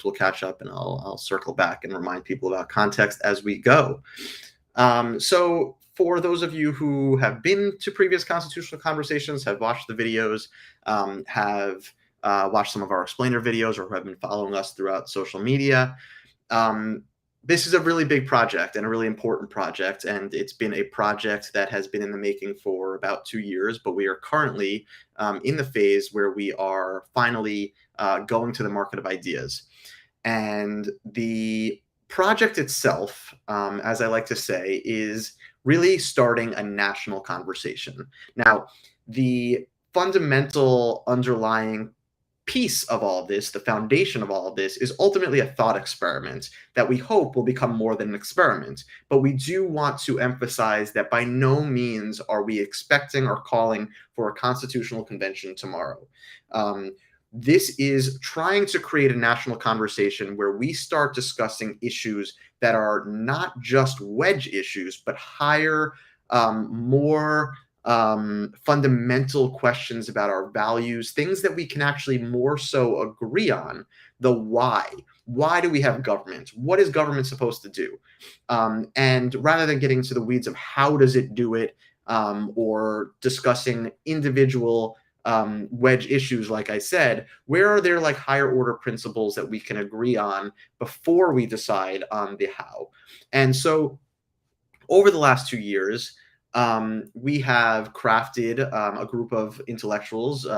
we'll catch up, and I'll circle back and remind people about context as we go. So for those of you who have been to previous constitutional conversations, have watched the videos, have watched some of our explainer videos, or have been following us throughout social media, this is a really big project and a really important project, and it's been a project that has been in the making for about 2 years, but we are currently in the phase where we are finally going to the market of ideas. And the project itself, as I like to say, is really starting a national conversation. Now, the fundamental underlying piece of all of this, the foundation of all of this, is ultimately a thought experiment that we hope will become more than an experiment. But we do want to emphasize that by no means are we expecting or calling for a constitutional convention tomorrow. This is trying to create a national conversation where we start discussing issues that are not just wedge issues, but higher, more fundamental questions about our values, things that we can actually more so agree on. The why. Why do we have government? What is government supposed to do? And rather than getting into the weeds of how does it do it, or discussing individual wedge issues, like I said, where are there like higher order principles that we can agree on before we decide on the how? And so over the last 2 years, we have crafted a group of intellectuals,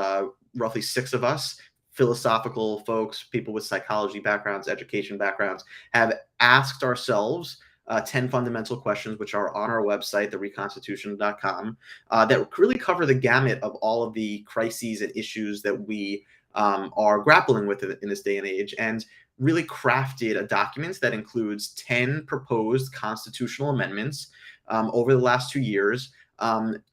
roughly 6 of us, philosophical folks, people with psychology backgrounds, education backgrounds, have asked ourselves 10 fundamental questions, which are on our website, thereconstitution.com, that really cover the gamut of all of the crises and issues that we are grappling with in this day and age, and really crafted a document that includes 10 proposed constitutional amendments over the last 2 years,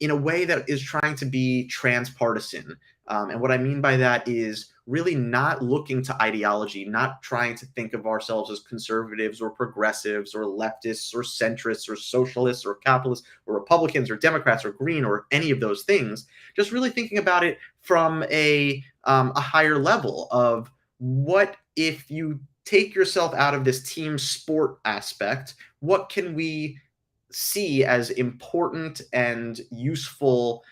in a way that is trying to be transpartisan. And what I mean by that is really not looking to ideology, not trying to think of ourselves as conservatives or progressives or leftists or centrists or socialists or capitalists or Republicans or Democrats or green or any of those things. Just really thinking about it from a higher level of what if you take yourself out of this team sport aspect, what can we see as important and useful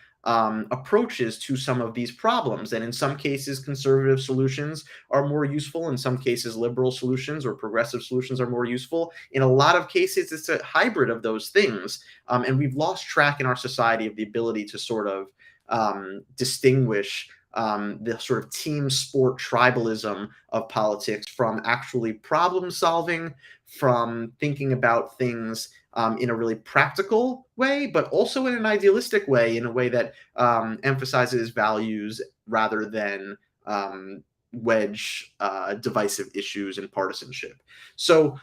approaches to some of these problems. And in some cases, conservative solutions are more useful. In some cases, liberal solutions or progressive solutions are more useful. In a lot of cases, it's a hybrid of those things. And we've lost track in our society of the ability to sort of distinguish the sort of team sport tribalism of politics from actually problem solving, from thinking about things in a really practical way, but also in an idealistic way, in a way that emphasizes values rather than wedge divisive issues and partisanship. So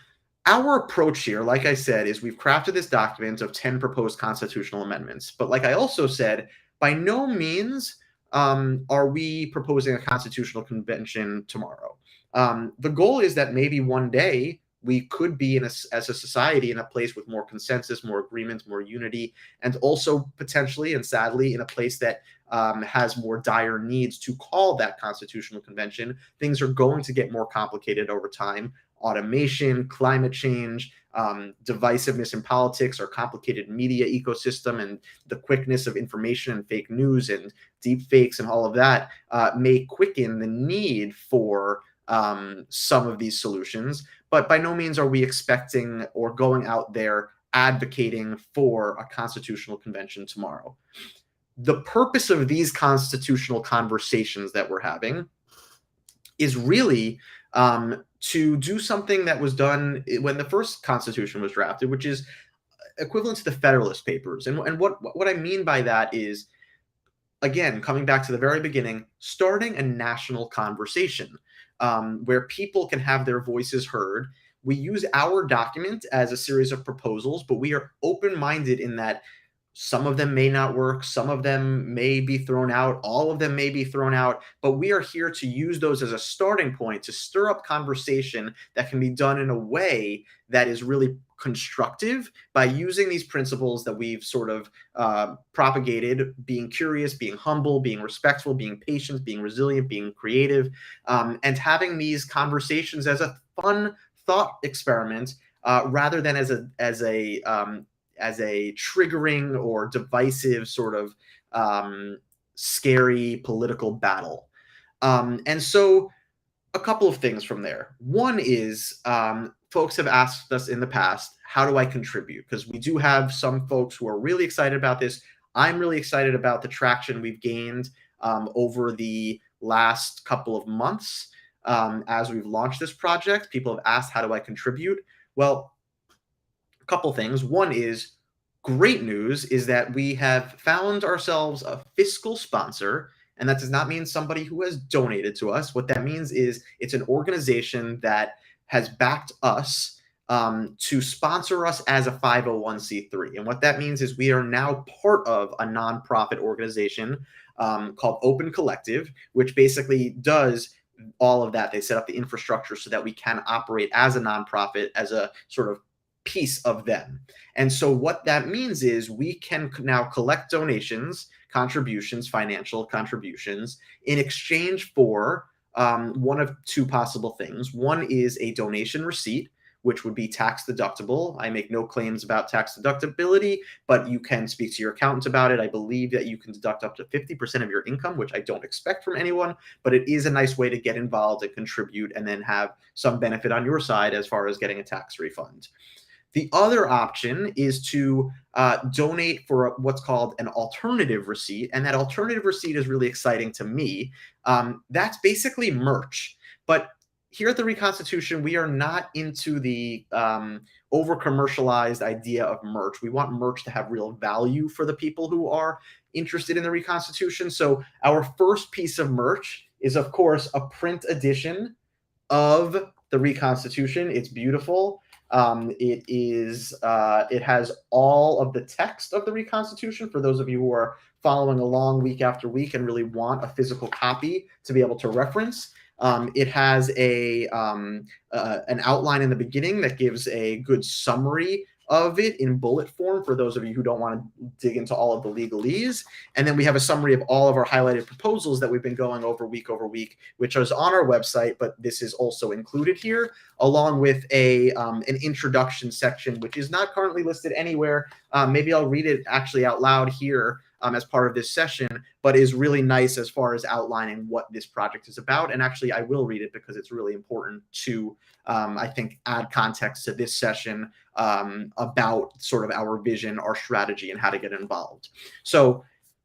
our approach here, like I said, is we've crafted this document of 10 proposed constitutional amendments. But like I also said, by no means are we proposing a constitutional convention tomorrow. The goal is that maybe one day we could be as a society in a place with more consensus, more agreement, more unity, and also potentially and sadly in a place that has more dire needs to call that constitutional convention. Things are going to get more complicated over time. Automation, climate change, divisiveness in politics, our complicated media ecosystem, and the quickness of information and fake news and deep fakes and all of that may quicken the need for some of these solutions. But by no means are we expecting or going out there advocating for a constitutional convention tomorrow. The purpose of these constitutional conversations that we're having is really to do something that was done when the first Constitution was drafted, which is equivalent to the Federalist Papers. And what I mean by that is, again, coming back to the very beginning, starting a national conversation where people can have their voices heard. We use our document as a series of proposals, but we are open-minded in that Some of them may not work. Some of them may be thrown out. All of them may be thrown out. But we are here to use those as a starting point to stir up conversation that can be done in a way that is really constructive by using these principles that we've sort of propagated: being curious, being humble, being respectful, being patient, being resilient, being creative, and having these conversations as a fun thought experiment rather than as a triggering or divisive sort of scary political battle. And so a couple of things from there. One is folks have asked us in the past, how do I contribute? Because we do have some folks who are really excited about this. I'm really excited about the traction we've gained over the last couple of months as we've launched this project. People have asked, how do I contribute? Well, a couple things. One is, great news is that we have found ourselves a fiscal sponsor, and that does not mean somebody who has donated to us. What that means is it's an organization that has backed us to sponsor us as a 501c3. And what that means is we are now part of a nonprofit organization called Open Collective, which basically does all of that. They set up the infrastructure so that we can operate as a nonprofit, as a sort of piece of them. And so what that means is we can now collect donations, contributions, financial contributions, in exchange for one of two possible things. One is a donation receipt, which would be tax deductible. I make no claims about tax deductibility, but you can speak to your accountant about it. I believe that you can deduct up to 50% of your income, which I don't expect from anyone, but it is a nice way to get involved and contribute and then have some benefit on your side as far as getting a tax refund. The other option is to donate for what's called an alternative receipt, and that alternative receipt is really exciting to me. That's basically merch. But here at the Reconstitution, we are not into the over-commercialized idea of merch. We want merch to have real value for the people who are interested in the Reconstitution. So our first piece of merch is, of course, a print edition of the Reconstitution. It's beautiful. It has all of the text of the Reconstitution for those of you who are following along week after week and really want a physical copy to be able to reference. It has an outline in the beginning that gives a good summary of it in bullet form for those of you who don't want to dig into all of the legalese. And then we have a summary of all of our highlighted proposals that we've been going over week, which is on our website, but this is also included here, along with an introduction section, which is not currently listed anywhere. Maybe I'll read it actually out loud here as part of this session, but is really nice as far as outlining what this project is about. And actually, I will read it because it's really important to, I think, add context to this session about sort of our vision, our strategy, and how to get involved. So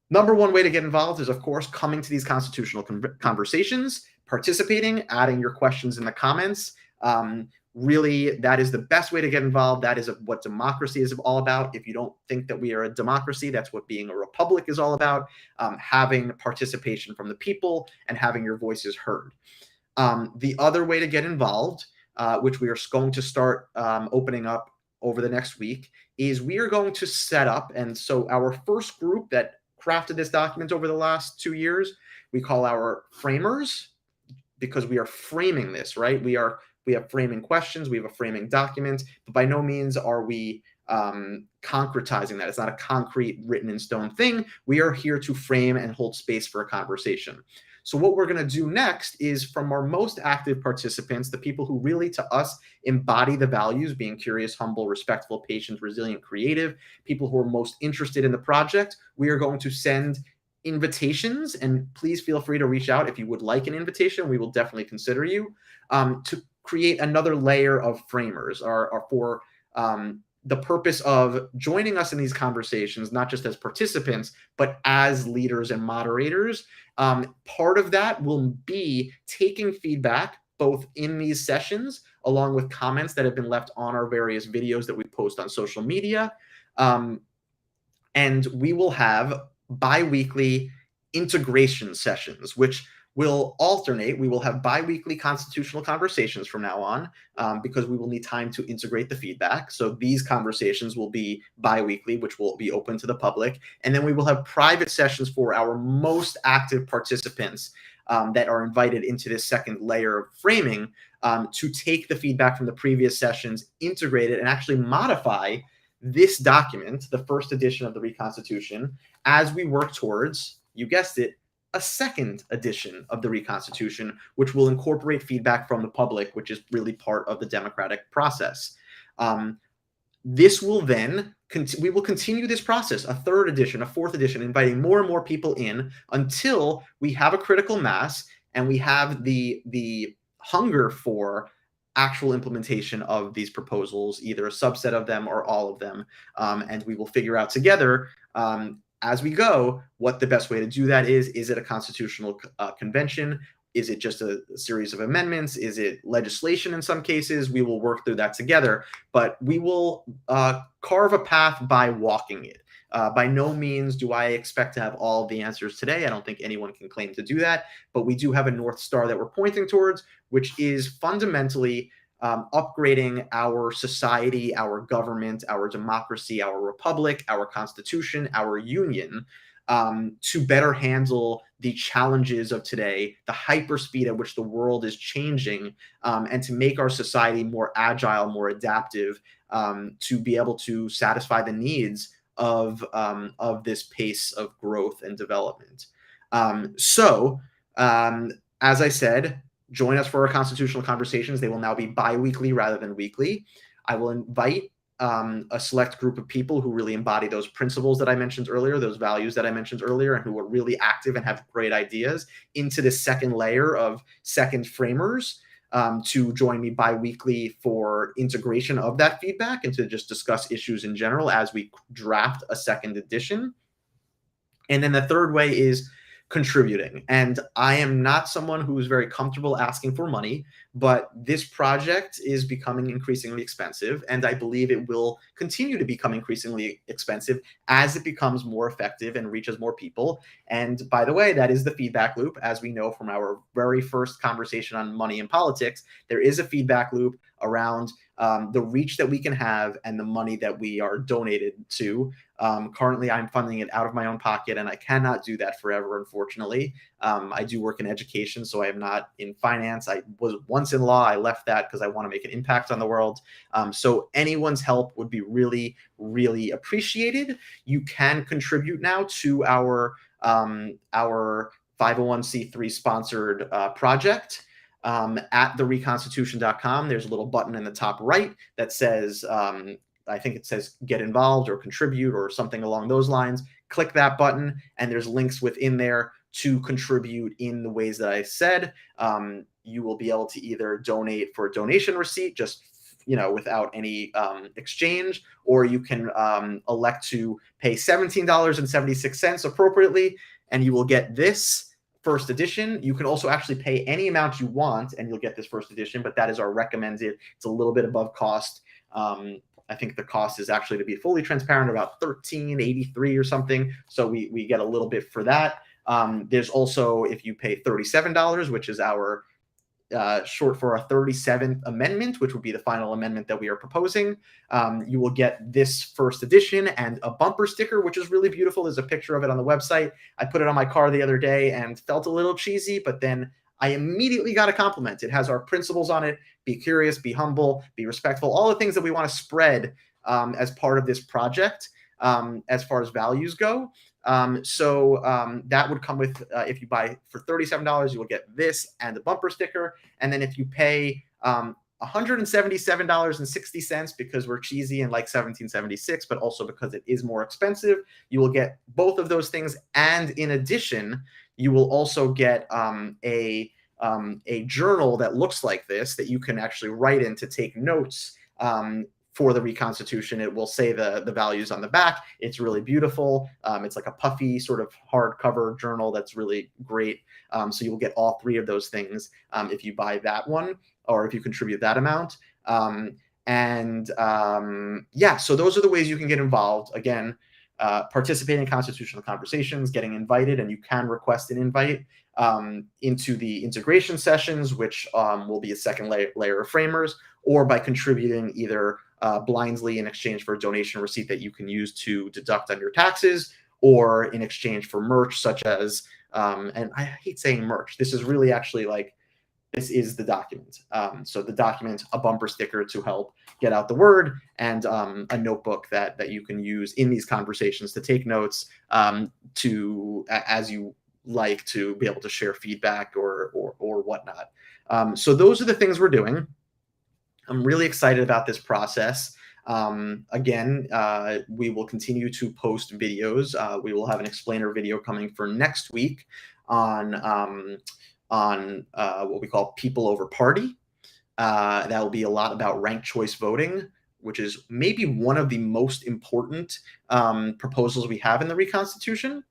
number one way to get involved is, of course, coming to these constitutional conversations, participating, adding your questions in the comments. Really, that is the best way to get involved. That is what democracy is all about. If you don't think that we are a democracy, that's what being a republic is all about, having participation from the people and having your voices heard. The other way to get involved, which we are going to start opening up over the next week, is we are going to set up, and so our first group that crafted this document over the last 2 years, we call our framers, because we are framing this, right? We have framing questions, we have a framing document, but by no means are we concretizing that. It's not a concrete written in stone thing. We are here to frame and hold space for a conversation. So what we're going to do next is, from our most active participants, the people who really, to us, embody the values, being curious, humble, respectful, patient, resilient, creative, people who are most interested in the project, we are going to send invitations, and please feel free to reach out if you would like an invitation. We will definitely consider you, to create another layer of framers or for the purpose of joining us in these conversations, not just as participants, but as leaders and moderators. Part of that will be taking feedback both in these sessions, along with comments that have been left on our various videos that we post on social media. And we will have bi-weekly integration sessions, which will alternate. We will have bi-weekly constitutional conversations from now on, because we will need time to integrate the feedback. So these conversations will be bi-weekly, which will be open to the public. And then we will have private sessions for our most active participants, that are invited into this second layer of framing, to take the feedback from the previous sessions, integrate it, and actually modify this document, the first edition of the Reconstitution, as we work towards, you guessed it, a second edition of the Reconstitution, which will incorporate feedback from the public, which is really part of the democratic process. This will then, we will continue this process, a third edition, a fourth edition, inviting more and more people in until we have a critical mass and we have the hunger for actual implementation of these proposals, either a subset of them or all of them. And we will figure out together, as we go, what the best way to do that is. Is it a constitutional convention? Is it just a series of amendments? Is it legislation in some cases? We will work through that together, but we will carve a path by walking it. By no means do I expect to have all the answers today. I don't think anyone can claim to do that, but we do have a North Star that we're pointing towards, which is fundamentally upgrading our society, our government, our democracy, our republic, our constitution, our union, to better handle the challenges of today, the hyperspeed at which the world is changing, and to make our society more agile, more adaptive, to be able to satisfy the needs of this pace of growth and development. As I said, join us for our constitutional conversations. They will now be bi-weekly rather than weekly. I will invite a select group of people who really embody those principles that I mentioned earlier, those values that I mentioned earlier, and who are really active and have great ideas into this second layer of second framers, to join me bi-weekly for integration of that feedback and to just discuss issues in general as we draft a second edition. And then the third way is contributing. And I am not someone who is very comfortable asking for money, but this project is becoming increasingly expensive, and I believe it will continue to become increasingly expensive as it becomes more effective and reaches more people. And by the way, that is the feedback loop. As we know from our very first conversation on money and politics, there is a feedback loop around the reach that we can have and the money that we are donated to. Currently, I'm funding it out of my own pocket, and I cannot do that forever, unfortunately. I do work in education, so I am not in finance. I was once in law. I left that because I want to make an impact on the world. So anyone's help would be really, really appreciated. You can contribute now to our 501c3 sponsored project. At thereconstitution.com, there's a little button in the top right that says, I think it says get involved or contribute or something along those lines. Click that button, and there's links within there to contribute in the ways that I said. You will be able to either donate for a donation receipt, just without any exchange, or you can elect to pay $17.76 appropriately, and you will get this first edition. You can also actually pay any amount you want and you'll get this first edition, but that is our recommended. It's a little bit above cost. I think the cost is actually, to be fully transparent, about $13.83 or something. So we get a little bit for that. There's also, if you pay $37, which is our short for a 37th amendment, which would be the final amendment that we are proposing, you will get this first edition and a bumper sticker, which is really beautiful. There's a picture of it on the website. I put it on my car the other day and felt a little cheesy, but then I immediately got a compliment. It has our principles on it: be curious, be humble, be respectful, all the things that we want to spread as part of this project, as far as values go. That would come with, if you buy for $37, you will get this and a bumper sticker. And then if you pay $177.60, because we're cheesy and like $17.76, but also because it is more expensive, you will get both of those things. And in addition, you will also get a journal that looks like this, that you can actually write in to take notes for the Reconstitution. It will say the values on the back. It's really beautiful. It's like a puffy sort of hardcover journal that's really great. So you will get all three of those things if you buy that one, or if you contribute that amount. So those are the ways you can get involved. Again, participating in constitutional conversations, getting invited, and you can request an invite into the integration sessions, which will be a second layer of framers, or by contributing either blindly in exchange for a donation receipt that you can use to deduct on your taxes, or in exchange for merch such as, and I hate saying merch, this is really actually like, this is the document. So the document, a bumper sticker to help get out the word, and a notebook that you can use in these conversations to take notes, as you like, to be able to share feedback or whatnot. So those are the things we're doing. I'm really excited about this process. Again, we will continue to post videos. We will have an explainer video coming for next week on what we call people over party. That will be a lot about ranked choice voting, which is maybe one of the most important proposals we have in the Reconstitution.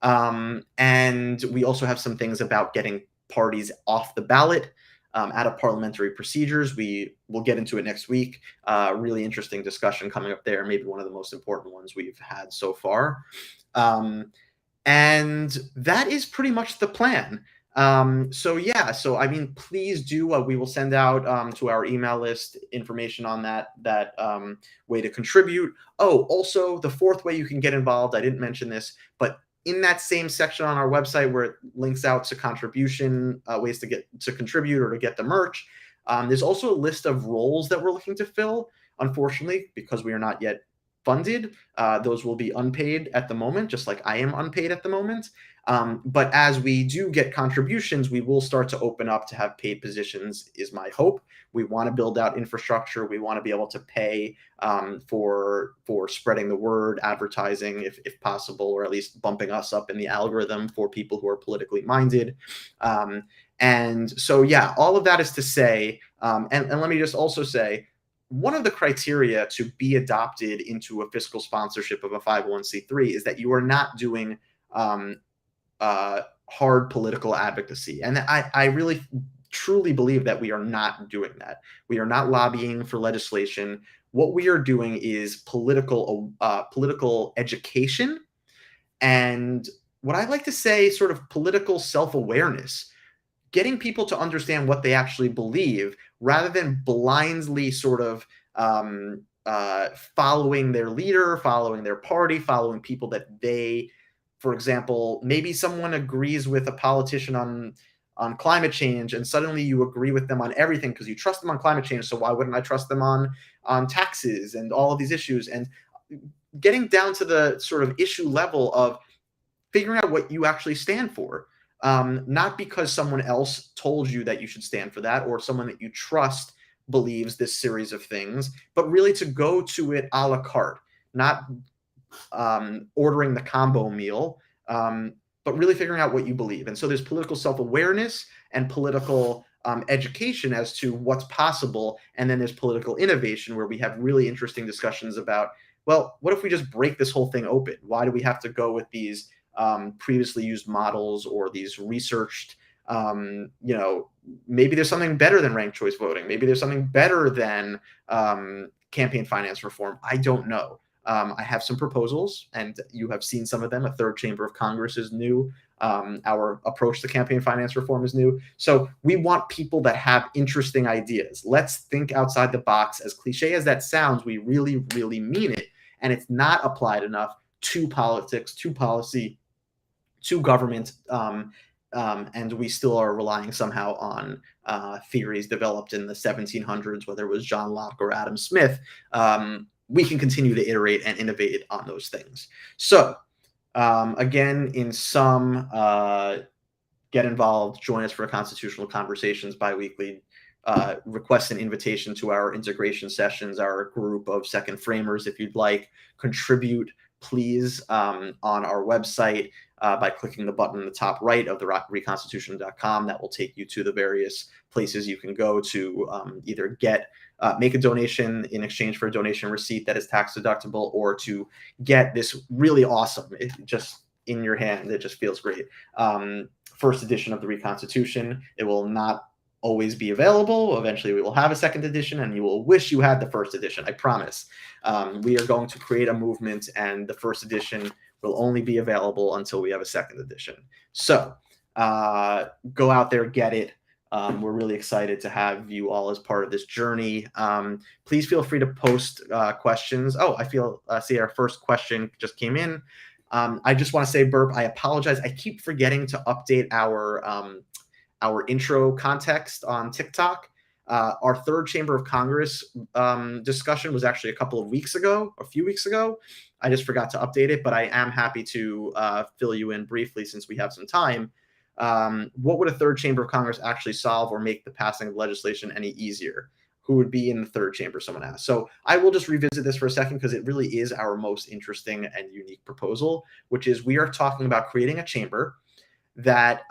And we also have some things about getting parties off the ballot, out of parliamentary procedures. We will get into it next week. Really interesting discussion coming up there, maybe one of the most important ones we've had so far. And that is pretty much the plan. So yeah, so I mean, please do. We will send out to our email list information on that way to contribute. Oh, also the fourth way you can get involved, I didn't mention this, but in that same section on our website where it links out to contribution, ways to get to contribute or to get the merch, there's also a list of roles that we're looking to fill. Unfortunately, because we are not yet funded, those will be unpaid at the moment, just like I am unpaid at the moment. But as we do get contributions, we will start to open up to have paid positions, is my hope. We want to build out infrastructure. We want to be able to pay for spreading the word, advertising if possible, or at least bumping us up in the algorithm for people who are politically minded. And so, yeah, all of that is to say, and let me just also say, one of the criteria to be adopted into a fiscal sponsorship of a 501c3 is that you are not doing hard political advocacy. And I really truly believe that we are not doing that. We are not lobbying for legislation. What we are doing is political education, and what I like to say, sort of political self-awareness, getting people to understand what they actually believe rather than blindly sort of following their leader, following their party, following people that they, for example, maybe someone agrees with a politician on climate change, and suddenly you agree with them on everything because you trust them on climate change. So why wouldn't I trust them on taxes and all of these issues? And getting down to the sort of issue level of figuring out what you actually stand for. Not because someone else told you that you should stand for that, or someone that you trust believes this series of things, but really to go to it a la carte, not ordering the combo meal, but really figuring out what you believe. And so there's political self-awareness and political education as to what's possible. And then there's political innovation, where we have really interesting discussions about, well, what if we just break this whole thing open? Why do we have to go with these previously used models or these researched, maybe there's something better than ranked choice voting. Maybe there's something better than campaign finance reform. I don't know. I have some proposals, and you have seen some of them. A third chamber of Congress is new. Our approach to campaign finance reform is new. So we want people that have interesting ideas. Let's think outside the box. As cliche as that sounds, we really, really mean it. And it's not applied enough to politics, to policy, to government, and we still are relying somehow on theories developed in the 1700s, whether it was John Locke or Adam Smith. We can continue to iterate and innovate on those things. So again, in sum, get involved, join us for Constitutional Conversations biweekly, request an invitation to our integration sessions, our group of second framers if you'd like. Contribute, please, on our website by clicking the button in the top right of the reconstitution.com. That will take you to the various places you can go to either make a donation in exchange for a donation receipt that is tax deductible, or to get this really awesome, it just in your hand, it just feels great, first edition of the Reconstitution. It will not always be available. Eventually, we will have a second edition, and you will wish you had the first edition. I promise. We are going to create a movement, and the first edition will only be available until we have a second edition. So go out there, get it. We're really excited to have you all as part of this journey. Please feel free to post questions. Oh, see our first question just came in. I just want to say, Burp, I apologize. I keep forgetting to update our intro context on TikTok. Our third Chamber of Congress discussion was actually a few weeks ago. I just forgot to update it, but I am happy to fill you in briefly since we have some time. What would a third Chamber of Congress actually solve or make the passing of legislation any easier? Who would be in the third chamber, someone asked. So I will just revisit this for a second because it really is our most interesting and unique proposal, which is we are talking about creating a chamber that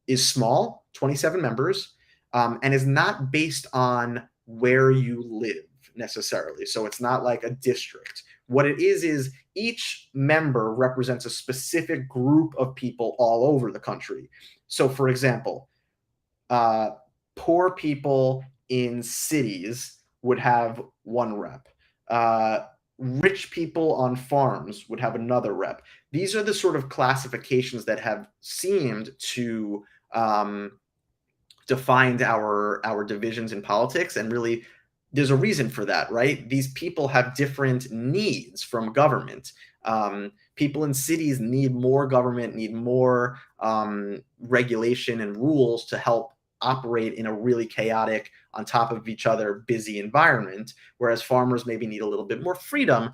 is small, 27 members, and is not based on where you live necessarily. So it's not like a district. What it is each member represents a specific group of people all over the country. So, for example, poor people in cities would have one rep. Rich people on farms would have another rep. These are the sort of classifications that have seemed to define our divisions in politics, and really there's a reason for that, right? These people have different needs from government. People in cities need more government, need more regulation and rules to help operate in a really chaotic, on top of each other, busy environment, whereas farmers maybe need a little bit more freedom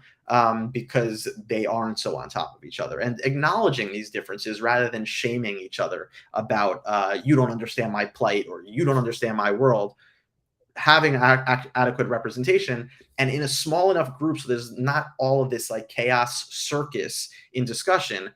because they aren't so on top of each other. And acknowledging these differences rather than shaming each other about you don't understand my plight or you don't understand my world, having adequate representation, and in a small enough group so there's not all of this like chaos circus in discussion.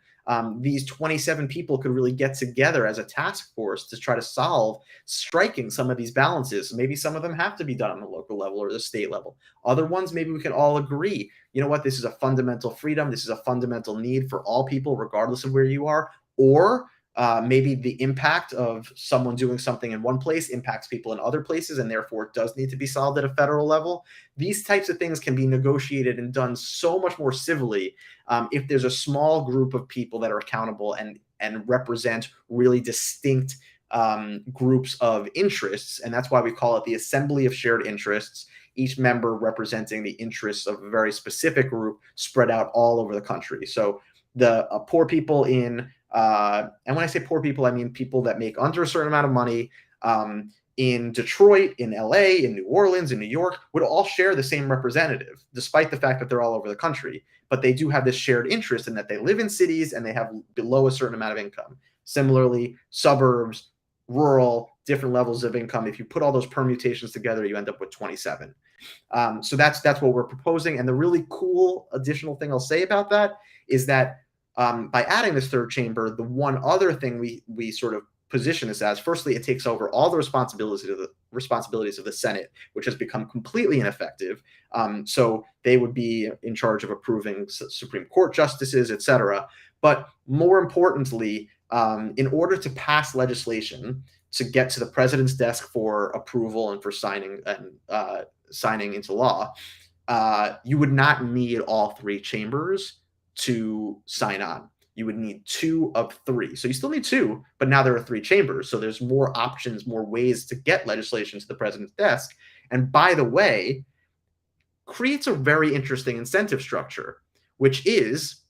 These 27 people could really get together as a task force to try to solve striking some of these balances. Maybe some of them have to be done on the local level or the state level. Other ones, maybe we can all agree, you know what, this is a fundamental freedom. This is a fundamental need for all people, regardless of where you are. Or maybe the impact of someone doing something in one place impacts people in other places, and therefore it does need to be solved at a federal level. These types of things can be negotiated and done so much more civilly if there's a small group of people that are accountable and represent really distinct groups of interests. And that's why we call it the Assembly of Shared Interests, each member representing the interests of a very specific group spread out all over the country. So the poor people in and when I say poor people, I mean people that make under a certain amount of money in Detroit, in LA, in New Orleans, in New York, would all share the same representative, despite the fact that they're all over the country. But they do have this shared interest in that they live in cities and they have below a certain amount of income. Similarly, suburbs, rural, different levels of income. If you put all those permutations together, you end up with 27. So that's what we're proposing. And the really cool additional thing I'll say about that is that by adding this third chamber, the one other thing we sort of position this as, firstly, it takes over all the responsibilities of the Senate, which has become completely ineffective. So they would be in charge of approving Supreme Court justices, et cetera. But more importantly, in order to pass legislation to get to the president's desk for approval and for signing into law, you would not need all three chambers to sign on. You would need 2 of 3. So you still need 2, but now there are 3 chambers. So there's more options, more ways to get legislation to the president's desk. And by the way, creates a very interesting incentive structure, which is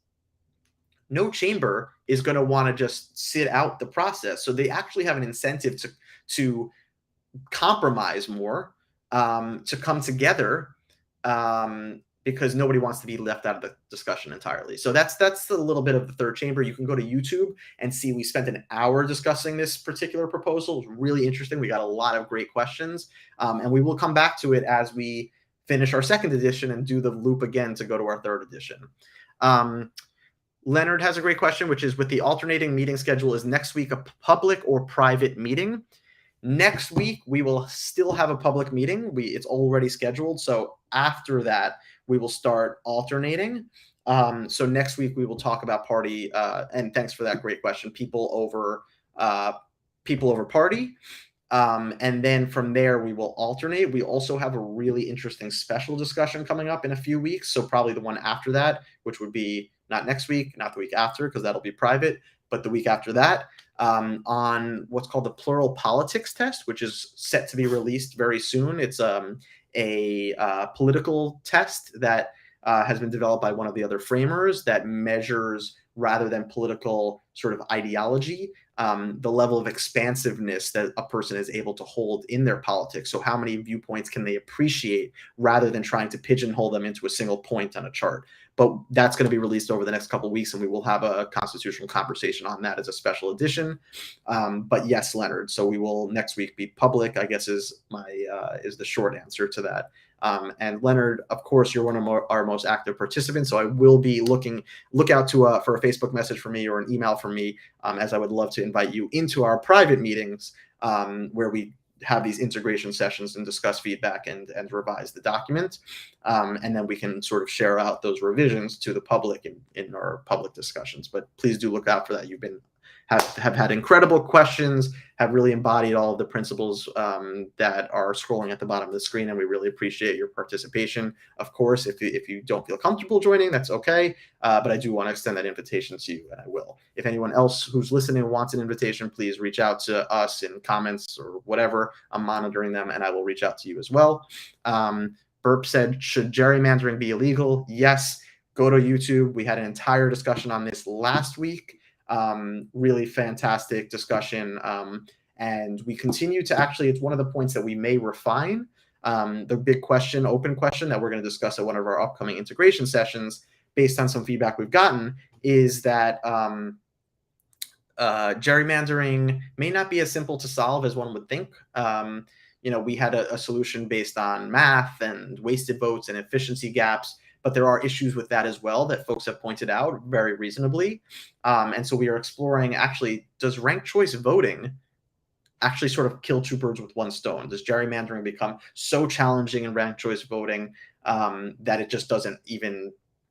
no chamber is going to want to just sit out the process. So they actually have an incentive to compromise more, to come together, because nobody wants to be left out of the discussion entirely. So that's a little bit of the third chamber. You can go to YouTube and see we spent an hour discussing this particular proposal. It was really interesting. We got a lot of great questions, and we will come back to it as we finish our second edition and do the loop again to go to our third edition. Leonard has a great question, which is, with the alternating meeting schedule, is next week a public or private meeting? Next week, we will still have a public meeting. It's already scheduled. So after that, we will start alternating. So next week, we will talk about party. And thanks for that great question. People over party. And then from there, we will alternate. We also have a really interesting special discussion coming up in a few weeks. So probably the one after that, which would be not next week, not the week after, because that'll be private, but the week after that, on what's called the plural politics test, which is set to be released very soon. It's a political test that has been developed by one of the other framers that measures, rather than political sort of ideology, the level of expansiveness that a person is able to hold in their politics. So how many viewpoints can they appreciate rather than trying to pigeonhole them into a single point on a chart. But that's going to be released over the next couple of weeks, and we will have a constitutional conversation on that as a special edition. But yes, Leonard. So we will next week be public, I guess, is the short answer to that. And Leonard, of course, you're one of our most active participants, so I will be look out for a Facebook message from me or an email from me, as I would love to invite you into our private meetings, where we have these integration sessions and discuss feedback and revise the document. And then we can sort of share out those revisions to the public in our public discussions. But please do look out for that. You've have had incredible questions, have really embodied all of the principles that are scrolling at the bottom of the screen, and we really appreciate your participation. Of course, if you don't feel comfortable joining, that's okay, but I do want to extend that invitation to you, and I will. If anyone else who's listening wants an invitation, please reach out to us in comments or whatever. I'm monitoring them, and I will reach out to you as well. Burp said, should gerrymandering be illegal? Yes. Go to YouTube. We had an entire discussion on this last week. Really fantastic discussion. And we continue to it's one of the points that we may refine. The big question, open question that we're going to discuss at one of our upcoming integration sessions, based on some feedback we've gotten, is that gerrymandering may not be as simple to solve as one would think. We had a solution based on math and wasted votes and efficiency gaps, but there are issues with that as well that folks have pointed out very reasonably. And so we are exploring, actually, does ranked choice voting actually sort of kill two birds with one stone? Does gerrymandering become so challenging in ranked choice voting that it just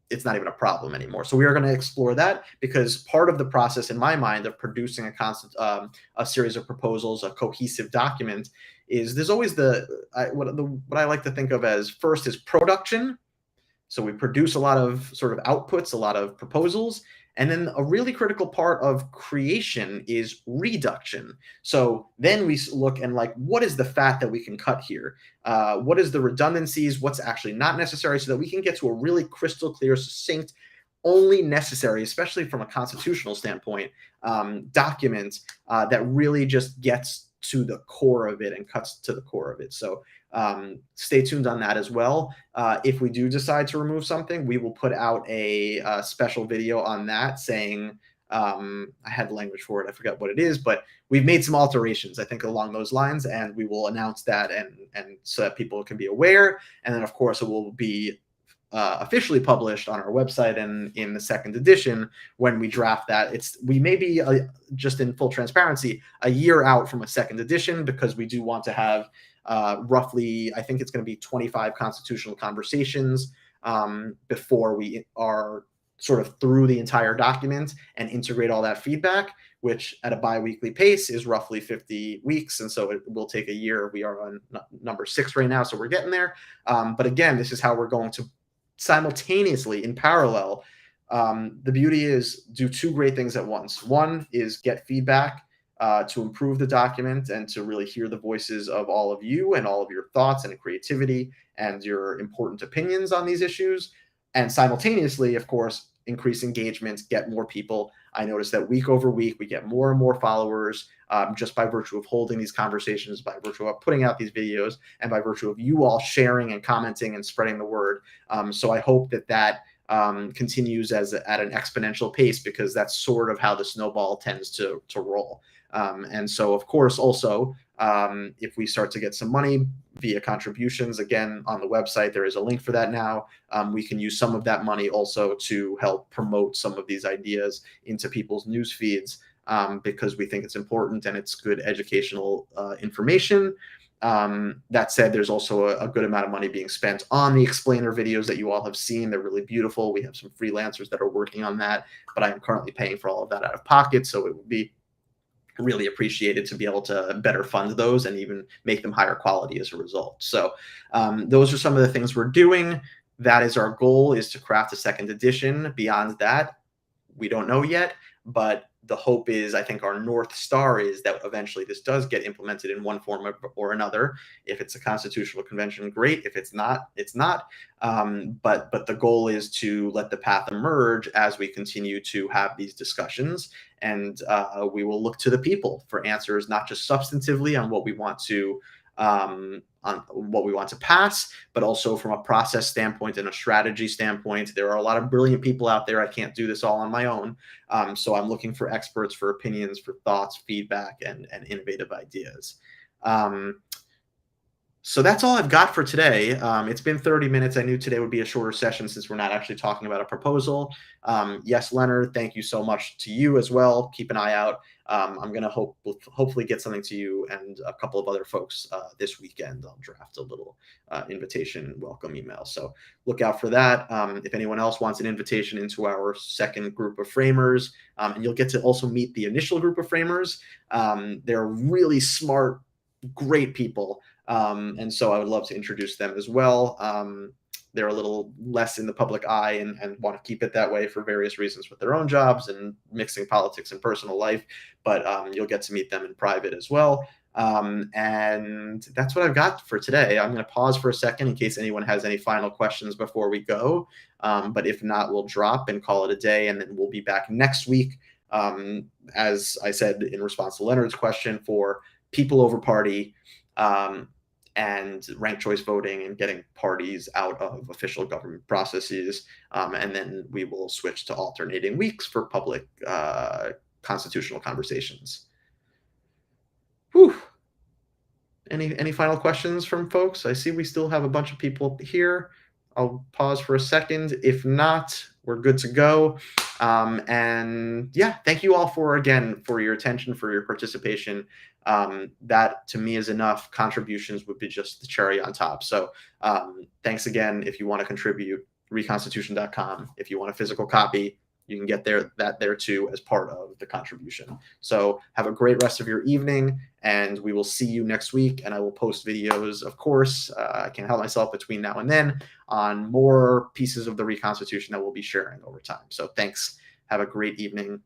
it's not even a problem anymore? So we are going to explore that, because part of the process, in my mind, of producing a series of proposals, a cohesive document, is there's always what I like to think of as, first is production. So we produce a lot of sort of outputs, a lot of proposals. And then a really critical part of creation is reduction. So then we look and what is the fat that we can cut here? What is the redundancies? What's actually not necessary, so that we can get to a really crystal clear, succinct, only necessary, especially from a constitutional standpoint, document that really just gets to the core of it and cuts to the core of it. So stay tuned on that as well. If we do decide to remove something, we will put out a special video on that, saying, I had language for it, I forgot what it is, but we've made some alterations, I think, along those lines, and we will announce that and so that people can be aware. And then, of course, it will be officially published on our website and in the second edition when we draft that. We may be, just in full transparency, a year out from a second edition, because we do want to have roughly, I think it's going to be 25 constitutional conversations before we are sort of through the entire document and integrate all that feedback, which at a bi-weekly pace is roughly 50 weeks. And so it will take a year. We are on number 6 right now, so we're getting there. But again, this is how we're going to simultaneously, in parallel. The beauty is do two great things at once. One is get feedback to improve the document and to really hear the voices of all of you and all of your thoughts and creativity and your important opinions on these issues. And simultaneously, of course, increase engagement, get more people. I noticed that week over week, we get more and more followers just by virtue of holding these conversations, by virtue of putting out these videos, and by virtue of you all sharing and commenting and spreading the word. So I hope that continues at an exponential pace, because that's sort of how the snowball tends to roll. And so, of course, also, if we start to get some money via contributions, again, on the website, there is a link for that now. We can use some of that money also to help promote some of these ideas into people's news feeds, because we think it's important and it's good educational information. That said, there's also a good amount of money being spent on the explainer videos that you all have seen. They're really beautiful. We have some freelancers that are working on that, but I am currently paying for all of that out of pocket. So it would be really appreciated to be able to better fund those and even make them higher quality as a result. So those are some of the things we're doing. That is our goal, is to craft a second edition. Beyond that, we don't know yet, but the hope is, I think our North Star is that eventually this does get implemented in one form or another. If it's a constitutional convention, great. If it's not, it's not. But the goal is to let the path emerge as we continue to have these discussions, and we will look to the people for answers, not just substantively on what we want to pass, but also from a process standpoint and a strategy standpoint. There are a lot of brilliant people out there. I can't do this all on my own. So I'm looking for experts, for opinions, for thoughts, feedback, and innovative ideas. So that's all I've got for today. It's been 30 minutes. I knew today would be a shorter session since we're not actually talking about a proposal. Yes, Leonard, thank you so much to you as well. Keep an eye out. I'm going to hopefully get something to you and a couple of other folks this weekend. I'll draft a little invitation and welcome email. So look out for that. If anyone else wants an invitation into our second group of framers, and you'll get to also meet the initial group of framers. They're really smart, great people. And so I would love to introduce them as well. They're a little less in the public eye and want to keep it that way for various reasons with their own jobs and mixing politics and personal life. But you'll get to meet them in private as well. And that's what I've got for today. I'm going to pause for a second in case anyone has any final questions before we go. But if not, we'll drop and call it a day. And then we'll be back next week, as I said in response to Leonard's question, for people over party, and ranked choice voting and getting parties out of official government processes. And then we will switch to alternating weeks for public constitutional conversations. Whew. Any final questions from folks? I see we still have a bunch of people here. I'll pause for a second. If not, we're good to go. And yeah, thank you all for your attention, for your participation. That to me is enough. Contributions would be just the cherry on top. So thanks again. If you want to contribute, reconstitution.com. If you want a physical copy, you can get there too as part of the contribution. So have a great rest of your evening, and we will see you next week. And I will post videos, of course. I can't help myself between now and then on more pieces of the Reconstitution that we'll be sharing over time. So thanks. Have a great evening.